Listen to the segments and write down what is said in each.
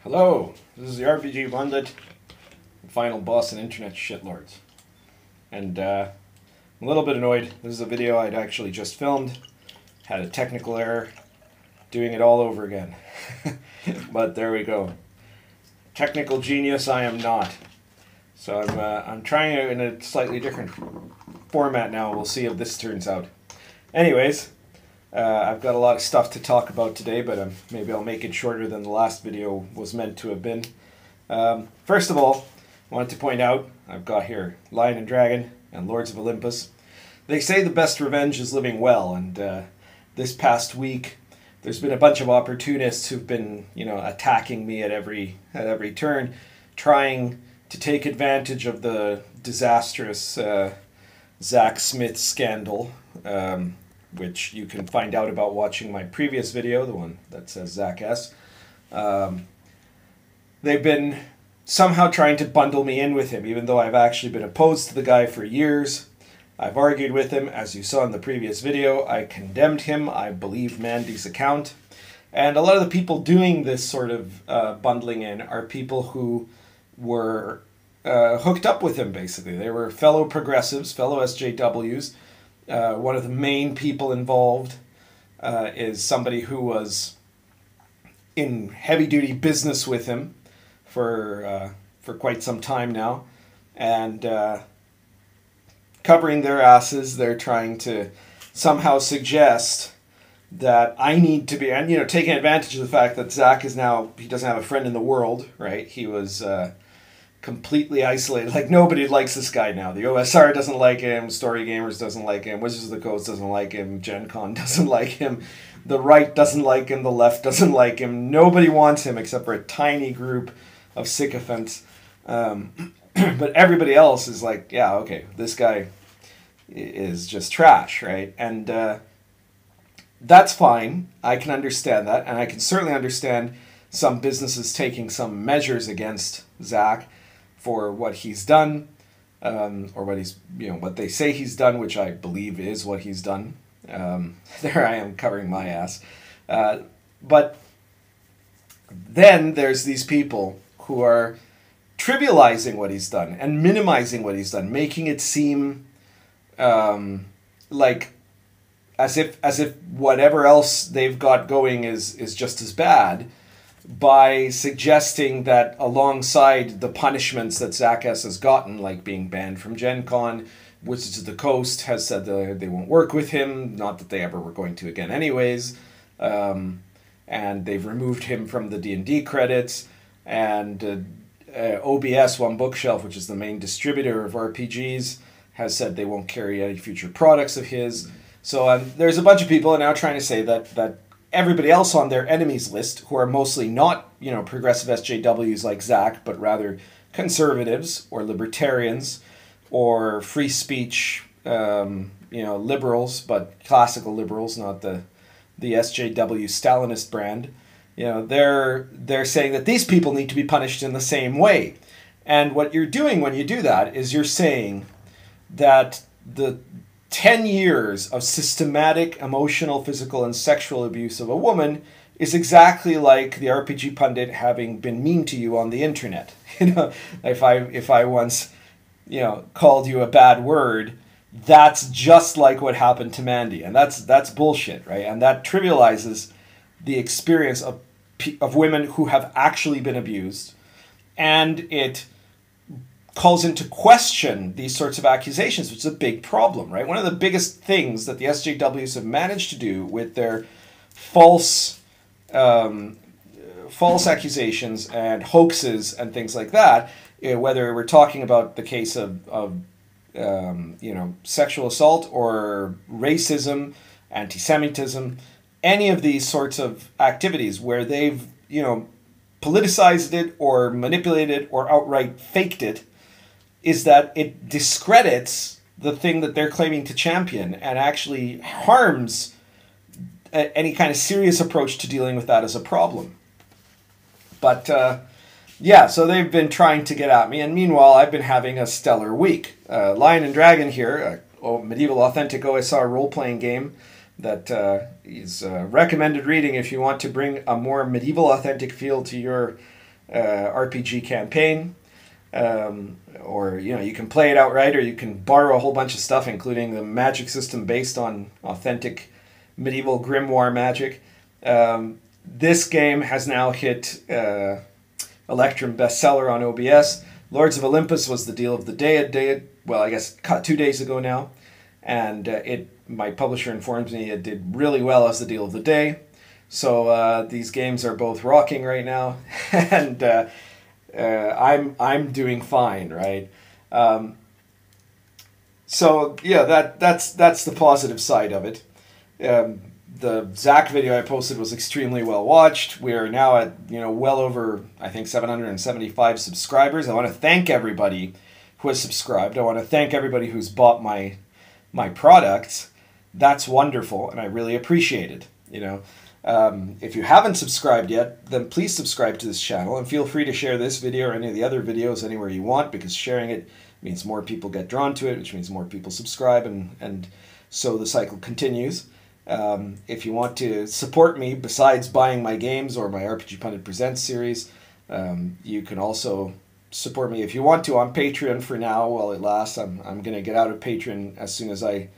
Hello, this is the RPG Pundit, final boss and internet shitlords. And I'm a little bit annoyed. This is a video I'd actually just filmed. Had a technical error. Doing it all over again. But there we go. Technical genius I am not. So I'm trying it in a slightly different format now. We'll see if this turns out. Anyways, I've got a lot of stuff to talk about today, but maybe I'll make it shorter than the last video was meant to have been. First of all, I wanted to point out, I've got here Lion and Dragon and Lords of Olympus. They say the best revenge is living well, and this past week there's been a bunch of opportunists who've been, attacking me at every turn, trying to take advantage of the disastrous Zach Smith scandal, which you can find out about watching my previous video, the one that says Zach S. They've been somehow trying to bundle me in with him, even though I've actually been opposed to the guy for years. I've argued with him, as you saw in the previous video. I condemned him. I believe Mandy's account. And a lot of the people doing this sort of bundling in are people who were hooked up with him, basically. They were fellow progressives, fellow SJWs. One of the main people involved is somebody who was in heavy-duty business with him for quite some time now. And covering their asses, they're trying to somehow suggest that I need to be, and taking advantage of the fact that Zach is now, he doesn't have a friend in the world, right? He was completely isolated. Like, nobody likes this guy now. The OSR doesn't like him, Story Gamers doesn't like him, Wizards of the Coast doesn't like him, Gen Con doesn't like him, the right doesn't like him, the left doesn't like him. Nobody wants him except for a tiny group of sycophants. But everybody else is like, yeah, okay, this guy is just trash, right? And that's fine. I can understand that, and I can certainly understand some businesses taking some measures against Zach for what he's done, or what he's, what they say he's done, which I believe is what he's done. There I am covering my ass. But then there's these people who are trivializing what he's done and minimizing what he's done, making it seem like as if whatever else they've got going is just as bad, by suggesting that alongside the punishments that Zach S has gotten, like being banned from Gen Con, Wizards of the Coast has said that they won't work with him, not that they ever were going to again anyways, and they've removed him from the D&D credits, and OBS, One Bookshelf, which is the main distributor of RPGs, has said they won't carry any future products of his. So there's a bunch of people now trying to say that everybody else on their enemies list, who are mostly not, progressive SJWs like Zach, but rather conservatives or libertarians or free speech, liberals, but classical liberals, not the SJW Stalinist brand. They're saying that these people need to be punished in the same way. And what you're doing when you do that is you're saying that the 10 years of systematic emotional, physical, and sexual abuse of a woman is exactly like the RPG Pundit having been mean to you on the internet. If I once, called you a bad word, that's just like what happened to Mandy, and that's bullshit, right? And that trivializes the experience of women who have actually been abused, and it calls into question these sorts of accusations, which is a big problem, right? One of the biggest things that the SJWs have managed to do with their false accusations and hoaxes and things like that, whether we're talking about the case of sexual assault or racism, anti-Semitism, any of these sorts of activities where they've, politicized it or manipulated it or outright faked it, is that it discredits the thing that they're claiming to champion and actually harms any kind of serious approach to dealing with that as a problem. But, so they've been trying to get at me, and meanwhile, I've been having a stellar week. Lion and Dragon here, a medieval authentic OSR role-playing game that is recommended reading if you want to bring a more medieval authentic feel to your RPG campaign. Or, you know, you can play it outright, or you can borrow a whole bunch of stuff, including the magic system based on authentic medieval grimoire magic. This game has now hit Electrum bestseller on OBS. Lords of Olympus was the deal of the day, well, I guess 2 days ago now. And my publisher informs me it did really well as the deal of the day. So these games are both rocking right now. And I'm doing fine, right? So yeah, that's the positive side of it. The Zach video I posted was extremely well watched. We are now at, you know, well over, I think, 775 subscribers. I want to thank everybody who has subscribed. I want to thank everybody who's bought my products. That's wonderful, and I really appreciate it. You know, if you haven't subscribed yet, then please subscribe to this channel, and feel free to share this video or any of the other videos anywhere you want, because sharing it means more people get drawn to it, which means more people subscribe, and so the cycle continues. If you want to support me besides buying my games or my RPG Pundit Presents series, you can also support me if you want to on Patreon for now while it lasts. I'm going to get out of Patreon as soon as I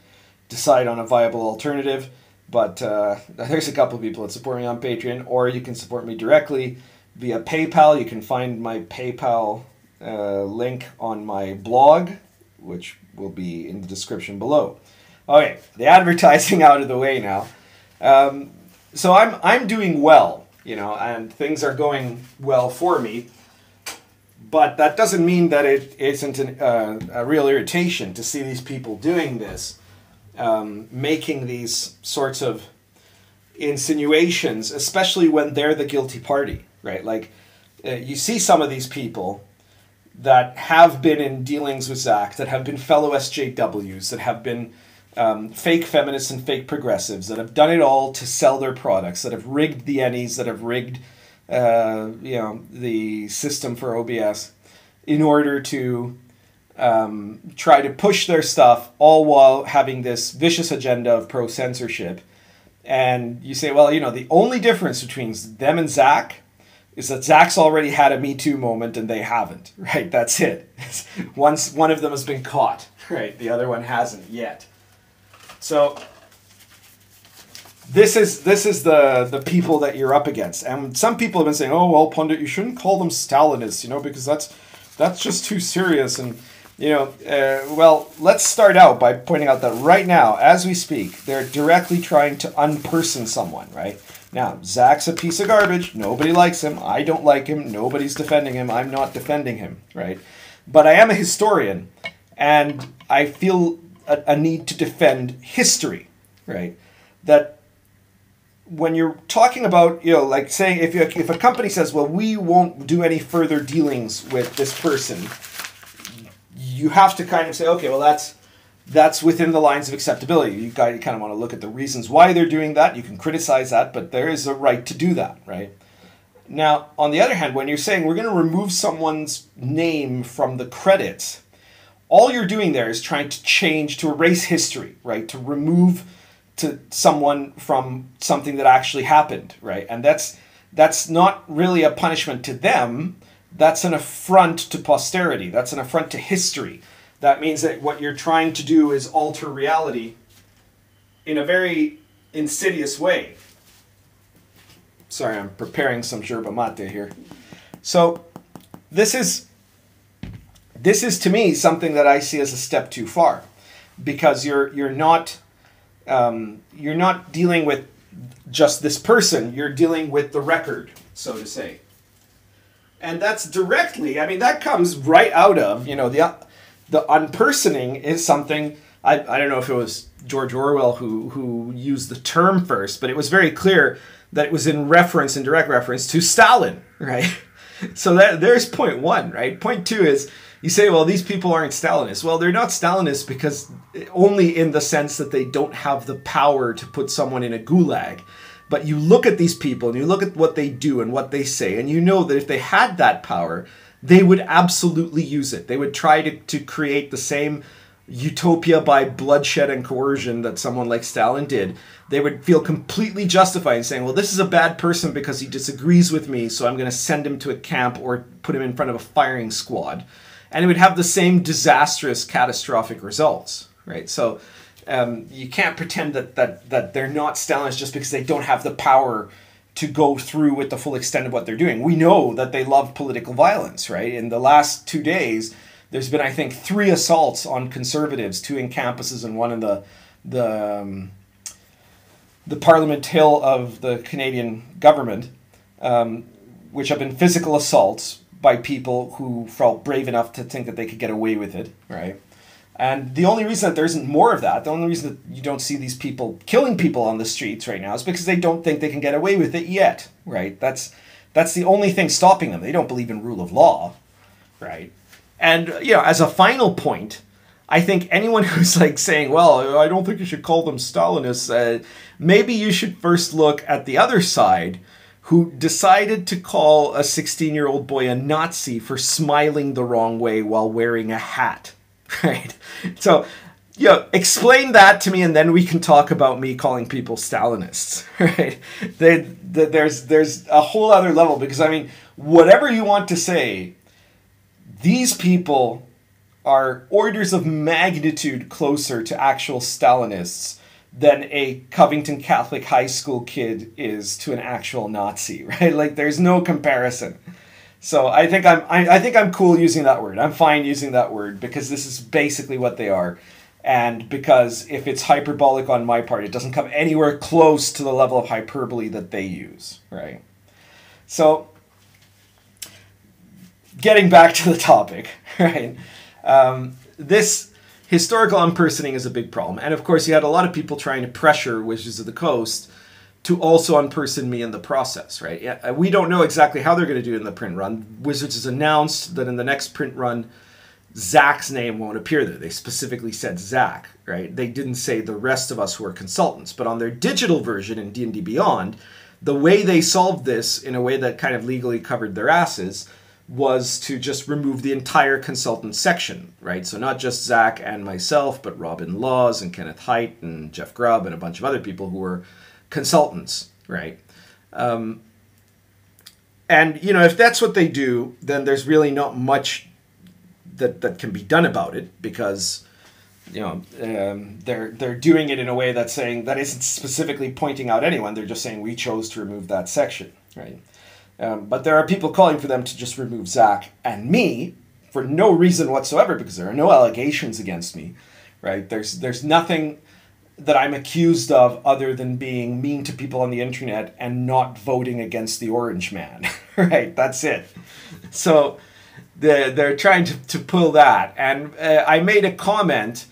decide on a viable alternative. But there's a couple of people that support me on Patreon, or you can support me directly via PayPal. You can find my PayPal link on my blog, which will be in the description below. Okay, the advertising out of the way now. So I'm doing well, you know, and things are going well for me. But that doesn't mean that it isn't a real irritation to see these people doing this. Making these sorts of insinuations, especially when they're the guilty party, right? Like, you see some of these people that have been in dealings with Zach, that have been fellow SJWs, that have been fake feminists and fake progressives, that have done it all to sell their products, that have rigged the ENnies, that have rigged you know, the system for OBS in order to try to push their stuff, all while having this vicious agenda of pro-censorship. And you say, well, you know, the only difference between them and Zach is that Zach's already had a Me Too moment and they haven't, right? That's it. Once one of them has been caught, right? The other one hasn't yet. So this is the people that you're up against. And some people have been saying, oh, well, Pundit, you shouldn't call them Stalinists, you know, because that's just too serious. And, you know, well, let's start out by pointing out that right now, as we speak, they're directly trying to unperson someone, right? Now, Zach's a piece of garbage. Nobody likes him. I don't like him. Nobody's defending him. I'm not defending him, right? But I am a historian, and I feel a need to defend history, right? That when you're talking about, you know, like saying if a company says, well, we won't do any further dealings with this person, you have to kind of say, okay, well, that's within the lines of acceptability. You kind of want to look at the reasons why they're doing that. You can criticize that, but there is a right to do that, right? Now, on the other hand, when you're saying we're going to remove someone's name from the credits, all you're doing there is trying to erase history, right? To remove someone from something that actually happened, right? And that's not really a punishment to them. That's an affront to posterity. That's an affront to history. That means that what you're trying to do is alter reality in a very insidious way. Sorry, I'm preparing some yerba mate here. So this is to me something that I see as a step too far, because you're not dealing with just this person. You're dealing with the record, so to say. And that's directly, I mean, that comes right out of, you know, the unpersoning is something, I don't know if it was George Orwell who used the term first, but it was very clear that it was in direct reference to Stalin, right? So there's point one, right? Point two is, you say, well, these people aren't Stalinists. Well, they're not Stalinists because only in the sense that they don't have the power to put someone in a gulag. But you look at these people and you look at what they do and what they say, and you know that if they had that power, they would absolutely use it. They would try to create the same utopia by bloodshed and coercion that someone like Stalin did, they would feel completely justified in saying, well, this is a bad person because he disagrees with me, so I'm going to send him to a camp or put him in front of a firing squad. And it would have the same disastrous, catastrophic results, right? So you can't pretend that they're not Stalinists just because they don't have the power to go through with the full extent of what they're doing. We know that they love political violence, right? In the last 2 days, there's been, I think, 3 assaults on conservatives, 2 in campuses and 1 in the Parliament Hill of the Canadian government, which have been physical assaults by people who felt brave enough to think that they could get away with it, right? And the only reason that there isn't more of that, the only reason that you don't see these people killing people on the streets right now is because they don't think they can get away with it yet, right? That's the only thing stopping them. They don't believe in rule of law, right? And, you know, as a final point, I think anyone who's like saying, well, I don't think you should call them Stalinists, maybe you should first look at the other side, who decided to call a 16-year-old boy a Nazi for smiling the wrong way while wearing a hat. Right. So, you know, explain that to me, and then we can talk about me calling people Stalinists. Right. There's a whole other level, because, I mean, whatever you want to say, these people are orders of magnitude closer to actual Stalinists than a Covington Catholic high school kid is to an actual Nazi. Right. Like, there's no comparison. So I think I'm cool using that word. I'm fine using that word because this is basically what they are. And because if it's hyperbolic on my part, it doesn't come anywhere close to the level of hyperbole that they use, right? So getting back to the topic, right? This historical unpersoning is a big problem. And of course, you had a lot of people trying to pressure Wizards of the Coast to also unperson me in the process, right? Yeah, we don't know exactly how they're going to do it in the print run. Wizards has announced that in the next print run, Zach's name won't appear there. They specifically said Zach, right? They didn't say the rest of us who are consultants. But on their digital version in D&D Beyond, the way they solved this in a way that kind of legally covered their asses was to just remove the entire consultant section, right? So not just Zach and myself, but Robin Laws and Kenneth Haidt and Jeff Grubb and a bunch of other people who were consultants, right? And, you know, if that's what they do, then there's really not much that can be done about it, because, you know, they're doing it in a way that's saying, that isn't specifically pointing out anyone. They're just saying, we chose to remove that section, right? But there are people calling for them to just remove Zach and me for no reason whatsoever, because there are no allegations against me, right? There's nothing that I'm accused of other than being mean to people on the internet and not voting against the Orange Man, right? That's it. So they're trying to pull that. And I made a comment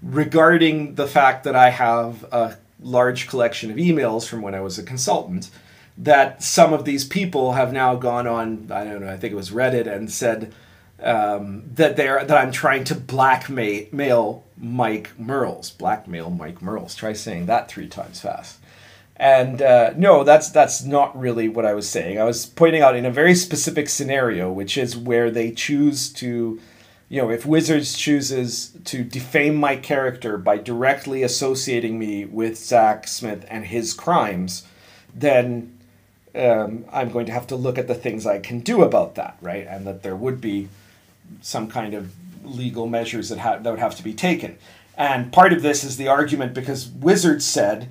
regarding the fact that I have a large collection of emails from when I was a consultant, that some of these people have now gone on, I don't know, I think it was Reddit, and said that I'm trying to blackmail Mike Mearls. Blackmail Mike Mearls. Try saying that 3 times fast. And no, that's not really what I was saying. I was pointing out in a very specific scenario, which is where they choose to, you know, if Wizards chooses to defame my character by directly associating me with Zach Smith and his crimes, then I'm going to have to look at the things I can do about that, right? And that there would be some kind of legal measures that would have to be taken. And part of this is the argument because Wizards said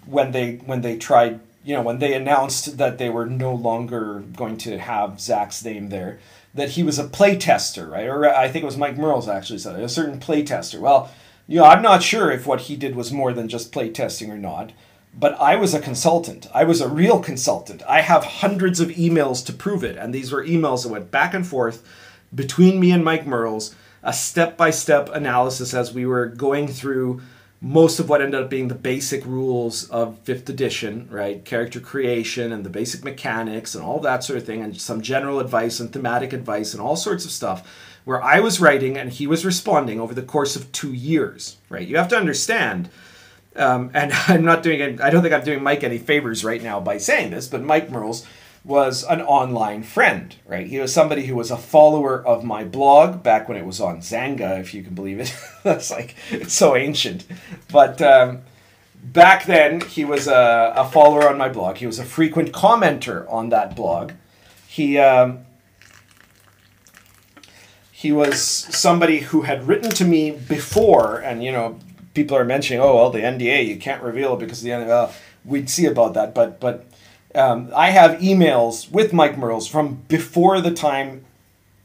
when they tried, you know, when they announced that they were no longer going to have Zach's name there, that he was a playtester, right? Or I think it was Mike Mearls actually said it, a certain playtester. Well, you know, I'm not sure if what he did was more than just playtesting or not. But I was a consultant. I was a real consultant. I have hundreds of emails to prove it. And these were emails that went back and forth between me and Mike Mearls, a step-by-step analysis as we were going through most of what ended up being the basic rules of 5th edition, right? Character creation and the basic mechanics and all that sort of thing, and some general advice and thematic advice and all sorts of stuff, where I was writing and he was responding over the course of 2 years, right? You have to understand... and I don't think I'm doing Mike any favors right now by saying this, but Mike Mearls was an online friend, right? He was somebody who was a follower of my blog back when it was on Zanga, if you can believe it. That's like, it's so ancient. But back then, he was a follower on my blog. He was a frequent commenter on that blog. He was somebody who had written to me before, and, you know, people are mentioning, oh, well, the NDA, you can't reveal it because the NDA, well, we'd see about that. But I have emails with Mike Mearls from before the time,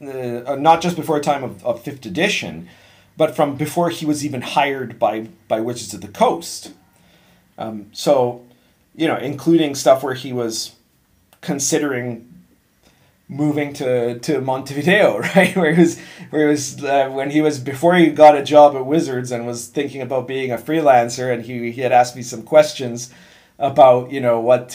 not just before the time of 5th edition, but from before he was even hired by Wizards of the Coast. So, you know, including stuff where he was considering moving to Montevideo, right? Where he was when he was, before he got a job at Wizards and was thinking about being a freelancer, and he had asked me some questions about, you know, what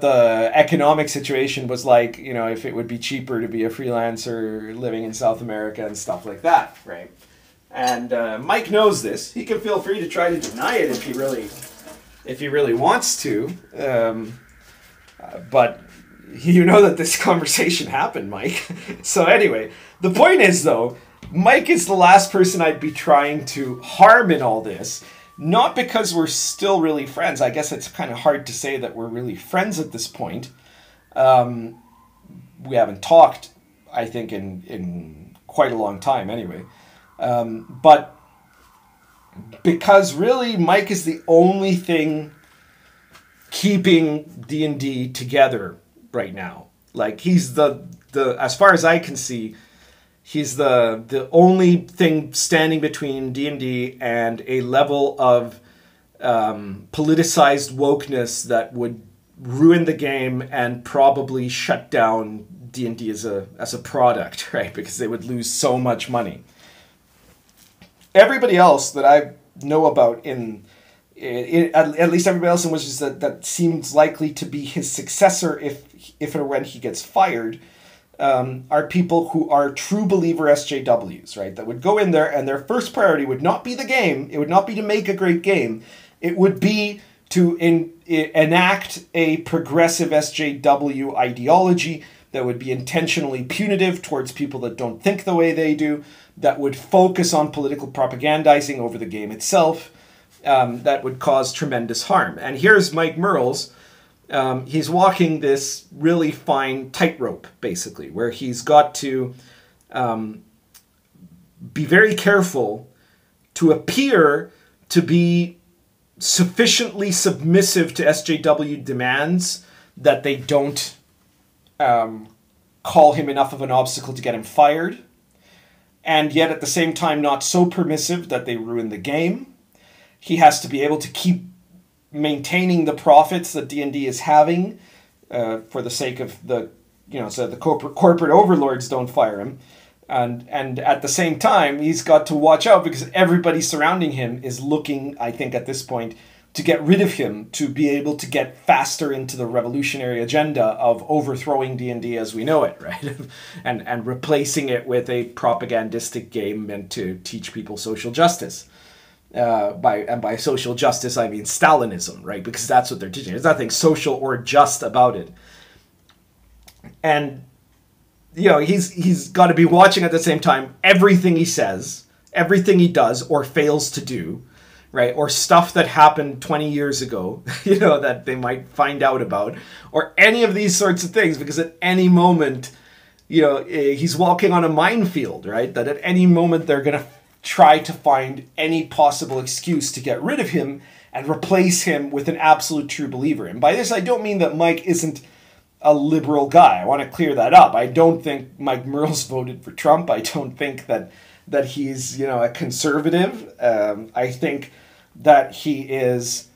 the economic situation was like, you know, if it would be cheaper to be a freelancer living in South America and stuff like that, right? And Mike knows this. He can feel free to try to deny it if he really wants to. But you know that this conversation happened, Mike. So anyway, the point is, though, Mike is the last person I'd be trying to harm in all this. Not because we're still really friends. I guess it's kind of hard to say that we're really friends at this point. We haven't talked, I think, in quite a long time anyway. But because really Mike is the only thing keeping D&D together right now. Like, he's the as far as I can see, he's the only thing standing between D&D and a level of politicized wokeness that would ruin the game and probably shut down D&D as a product, right? Because they would lose so much money. Everybody else that I know about at least everybody else in Wizards that seems likely to be his successor if or when he gets fired, are people who are true believer SJWs, right? That would go in there and their first priority would not be the game. It would not be to make a great game. It would be to enact a progressive SJW ideology that would be intentionally punitive towards people that don't think the way they do, that would focus on political propagandizing over the game itself, that would cause tremendous harm. And here's Mike Mearls. He's walking this really fine tightrope, basically, where he's got to be very careful to appear to be sufficiently submissive to SJW demands that they don't call him enough of an obstacle to get him fired, and yet at the same time not so permissive that they ruin the game. He has to be able to keep maintaining the profits that D&D is having for the sake of so the corporate overlords don't fire him. And at the same time, he's got to watch out because everybody surrounding him is looking, I think at this point, to get rid of him, to be able to get faster into the revolutionary agenda of overthrowing D&D as we know it, right? and replacing it with a propagandistic game meant to teach people social justice. By social justice, I mean Stalinism, right? Because that's what they're teaching. There's nothing social or just about it. And, you know, he's got to be watching at the same time everything he says, everything he does or fails to do, right? Or stuff that happened 20 years ago, you know, that they might find out about, or any of these sorts of things, because at any moment, you know, he's walking on a minefield, right? That at any moment they're going to try to find any possible excuse to get rid of him and replace him with an absolute true believer. And by this, I don't mean that Mike isn't a liberal guy. I want to clear that up. I don't think Mike Mearls voted for Trump. I don't think that he's, you know, a conservative. I think that he is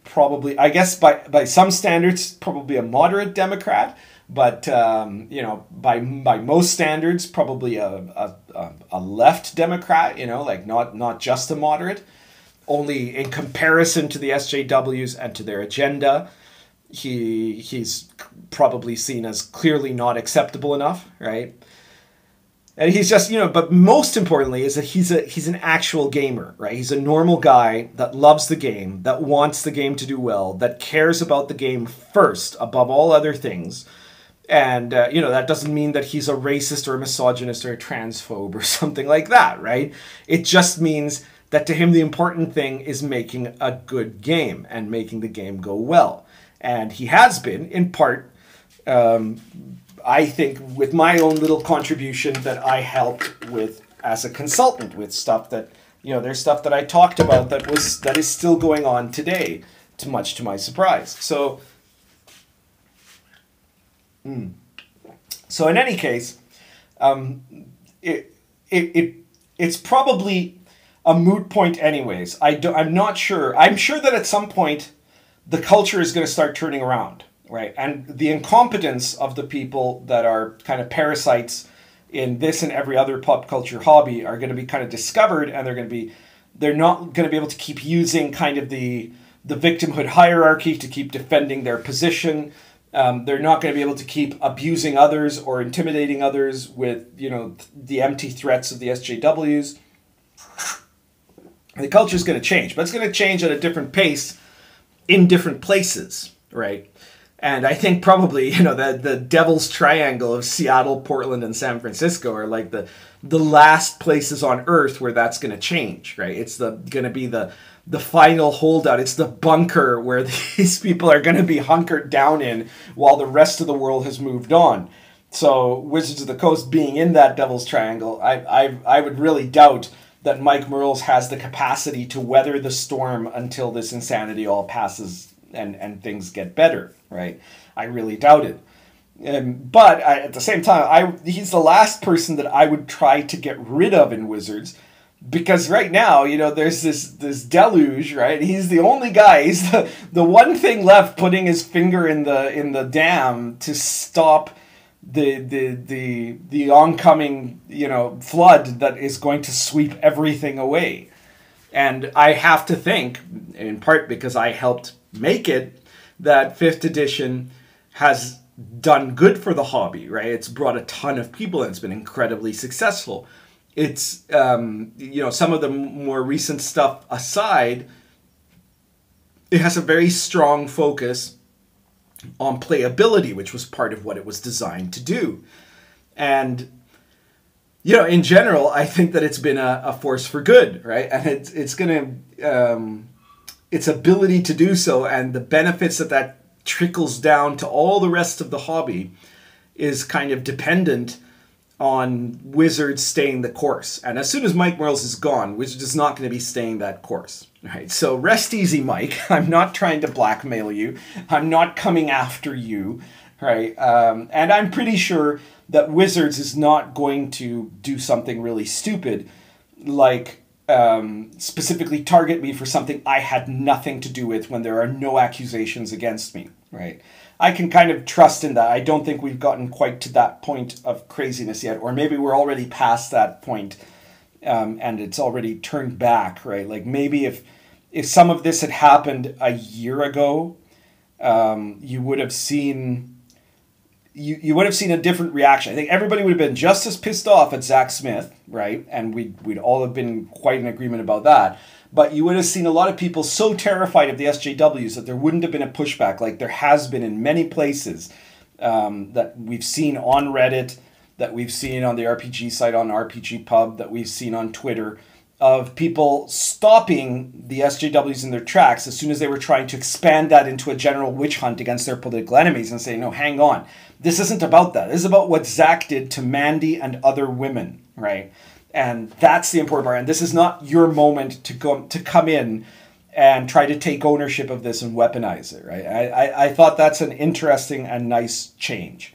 probably, I guess by some standards, probably a moderate Democrat. But, you know, by most standards, probably a left Democrat, you know, like not just a moderate. Only in comparison to the SJWs and to their agenda, he's probably seen as clearly not acceptable enough, right? And he's just, you know, but most importantly is that he's an actual gamer, right? He's a normal guy that loves the game, that wants the game to do well, that cares about the game first above all other things. And, you know, that doesn't mean that he's a racist or a misogynist or a transphobe or something like that, right? It just means that to him the important thing is making a good game and making the game go well. And he has been, in part, I think, with my own little contribution that I helped with as a consultant with stuff that, you know, there's stuff that I talked about that is still going on today, much to my surprise. So in any case, it's probably a moot point anyways. I'm not sure. I'm sure that at some point the culture is going to start turning around. Right, and the incompetence of the people that are kind of parasites in this and every other pop culture hobby are going to be kind of discovered, and they're not going to be able to keep using kind of the victimhood hierarchy to keep defending their position. They're not going to be able to keep abusing others or intimidating others with, you know, the empty threats of the SJWs. The culture is going to change, but it's going to change at a different pace in different places, right? And I think probably, you know, the devil's triangle of Seattle, Portland, and San Francisco are like the last places on Earth where that's going to change, right? It's going to be the final holdout. It's the bunker where these people are going to be hunkered down in while the rest of the world has moved on. So Wizards of the Coast being in that devil's triangle, I would really doubt that Mike Mearls has the capacity to weather the storm until this insanity all passes and things get better, right? I really doubt it. But at the same time, he's the last person that I would try to get rid of in Wizards, because right now, you know, there's this deluge, right? He's the only guy. He's the one thing left putting his finger in the dam to stop the oncoming, you know, flood that is going to sweep everything away. And I have to think, in part because I helped make it, that 5th edition has done good for the hobby, right? It's brought a ton of people and it's been incredibly successful. It's, you know, some of the more recent stuff aside, it has a very strong focus on playability, which was part of what it was designed to do. And, you know, in general, I think that it's been a force for good, right? And it's going to, its ability to do so and the benefits that trickles down to all the rest of the hobby is kind of dependent on Wizards staying the course. And as soon as Mike Mearls is gone, Wizards is not going to be staying that course, right? So rest easy, Mike. I'm not trying to blackmail you. I'm not coming after you, right? And I'm pretty sure that Wizards is not going to do something really stupid, like specifically target me for something I had nothing to do with when there are no accusations against me, right? I can kind of trust in that. I don't think we've gotten quite to that point of craziness yet, or maybe we're already past that point, and it's already turned back, right? Like maybe if some of this had happened a year ago, you would have seen you would have seen a different reaction. I think everybody would have been just as pissed off at Zach Smith, right? And we'd all have been quite in agreement about that. But you would have seen a lot of people so terrified of the SJWs that there wouldn't have been a pushback like there has been in many places that we've seen on Reddit, that we've seen on the RPG site on RPG Pub, that we've seen on Twitter, of people stopping the SJWs in their tracks as soon as they were trying to expand that into a general witch hunt against their political enemies and say, no, hang on. This isn't about that. This is about what Zach did to Mandy and other women, right? And that's the important part. And this is not your moment to come in and try to take ownership of this and weaponize it, right? I thought that's an interesting and nice change.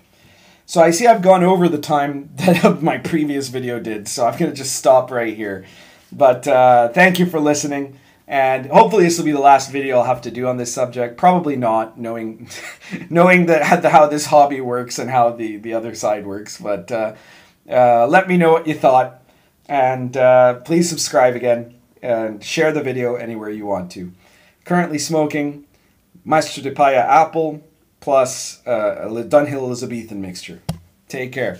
So I see I've gone over the time that my previous video did, so I'm going to just stop right here. But thank you for listening, and hopefully this will be the last video I'll have to do on this subject. Probably not, knowing how this hobby works and how the other side works. But let me know what you thought, and please subscribe again and share the video anywhere you want to. Currently smoking Maestro de Paya apple plus a Dunhill Elizabethan mixture. Take care.